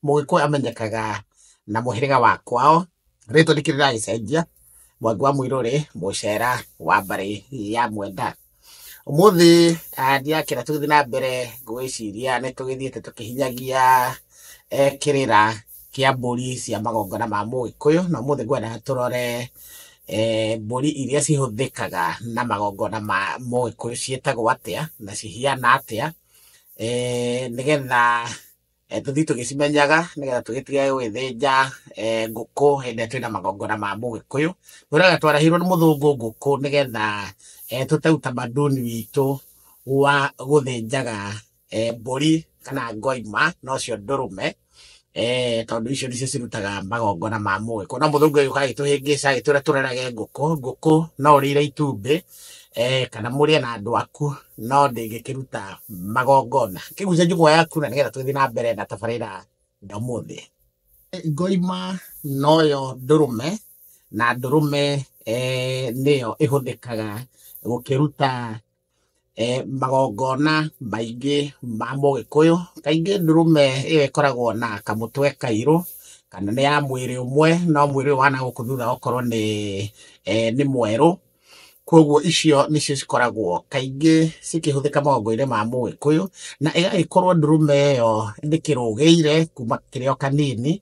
Mũgĩkũyũ amenyekaga na mũhĩrĩga wa kwao. Rĩtwa rĩkĩrĩ rĩragĩcenjia. Mwangi wa Mũirũrĩ, mũcera wa mbarĩ ya Mwenda. Ũmũthĩ ndirakĩenda tũgĩthiĩ na mbere gwĩciria nĩ tũgĩthiĩte tũkĩhinyagia kĩrĩra kĩa mbũri cia magongona ma Mũgĩkũyũ, na ũmũthĩ ngwenda tũrore mbũri iria cihũthĩkaga na magongona ma Mũgĩkũyũ ciĩtagwo atĩa na cihiana atĩa, nĩgetha tũthiĩ tũgĩcimenyaga, nĩgetha tũgĩtige gwĩthĩnja ngũkũ hĩndĩ ĩrĩa twĩna magongona ma Mũgĩkũyũ. Twĩraga twarahirwo nĩ mũthũngũ ngũkũ nĩgetha tũte utamaduni witũ wa gũthĩnjaga mbũri kana ngoima nocio ndũrũme, tondũ icio nĩcio cirutaga magongona ma Mũgĩkũyũ. No mũthũngũ agĩũka agĩtũhĩngĩca agĩtwĩra tũrerage ngũkũ. Ngũkũ no ũrĩire itumbĩ kana mũrĩe na andũ aku, no ndĩngĩkĩruta magongona. Kĩgucia njũng'wa yaku na nĩgetha tũgĩthiĩ na mbere na tabarĩra ya ũmũthĩ. Ngoima noyo ndũrũme, na ndũrũme nĩyo ĩhũthĩkaga gũkĩruta magongona maingĩ ma Mũgĩkũyũ. Kaingĩ ndũrũme ĩyo ĩkoragwo na kamũtwe kairũ, kana nĩ ya mwĩrĩ ũmwe, no mwĩrĩ ũyũ wa nagũkũ thutha ũkorwo nĩ mwerũ. Koguo icio nĩcio cikoragwo kaingĩ cikĩhũthĩka magongona-inĩ ma Mũgĩkũyũ, na ĩgagĩkorwo ndũrũme ĩyo ndĩkĩrũgĩire kuma kĩrĩ o kanini,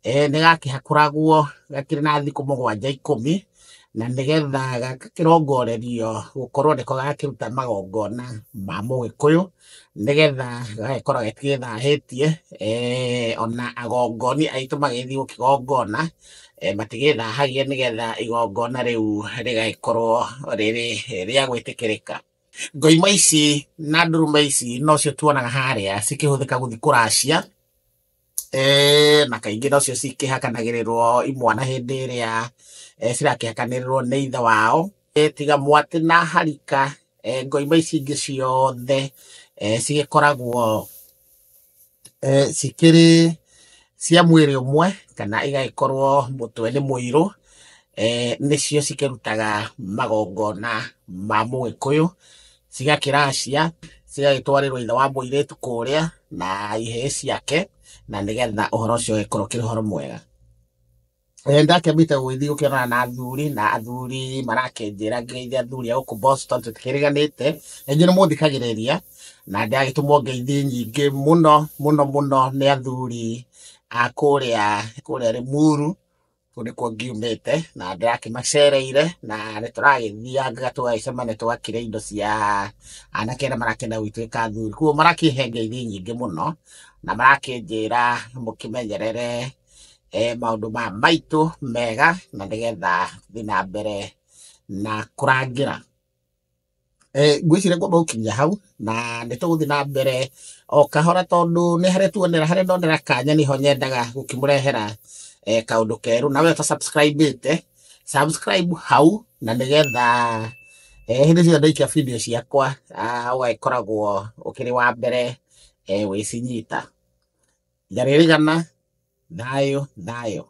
nĩ gakĩhakũragwo gakĩrĩ na thikũ 7-10, na nĩgetha gagakĩrongorerio gũkorwo nĩko gakĩruta magongona ma Mũgĩkũyũ, nĩgetha gagagĩkorwo getigĩthahĩtie ona agongoni aitũ magĩthiĩ gũkĩgongona matigĩthahagia, nĩgetha igongona rĩu rĩgagĩkorwo rĩrĩ rĩa gwĩtĩkĩrĩka. Ngoima ici na ndũrũme ici nocio tuonaga harĩa cikĩhũthĩka gũthiĩ kũracia, na kaingĩ nocio cikĩhakanagĩrĩrwo imwana hĩndĩ ĩrĩa cirakĩhakanĩrĩrwo nĩ ithe wao. Tiga mwatĩ na harika, ngoima ici ingĩ ciothe cigĩkoragwo cikĩrĩ cia mwĩrĩ ũmwe, kana igagĩkorwo mũtwe nĩ mũirũ, nĩcio cikĩrutaga magongona ma Mũgĩkũyũ, cigakĩracia, cigagĩtwarĩrwo ithe wa mũirĩtu kũrĩa na ihĩĩ ciake, na nĩgetha ũhoro ũcio ũgĩkorwo ũkĩrĩ ũhoro mwega. Ndakĩambĩte gũgĩthiĩ gũkĩrora na athuri, na athuri marakĩnjĩra ngeithie athuri a gũkũ Boston tũtikĩriganĩte, na inyuĩ nĩ mũthikagĩrĩria, na ndagĩtũmwo ngeithi nyingĩ mũno mũno mũno nĩ athuri a kũrĩa Limuru, kũu nĩkuo ngiumĩte, na ndĩrakĩmacereire, na nĩtũragĩthianga tũgagĩcemania tũgakĩrĩa indo cia anake arĩa marakĩenda gũgĩtuĩka athuri. Koguo marakĩhe ngeithi nyingĩ mũno, na marakĩnjĩra mũkĩmenyerere maũndũ maitũ mega, na nĩgetha thiĩ na mbere na kũrangĩra. Ngwĩciria ngwamba gũkinyia hau, na nĩtũgũthiĩ na mbere o kahora, tondũ nĩ harĩa ndonera kanya nĩho nyendaga gũkĩmũrehera kaũndũ kerũ. Na we ũta subscribe hau, na nĩgetha hĩndĩ ciothe ndaikia video ciakwa ũgagĩkoragwo ũkĩrĩ wa mbere gwĩcinyita. Njarĩrĩgana, thayũ thayũ.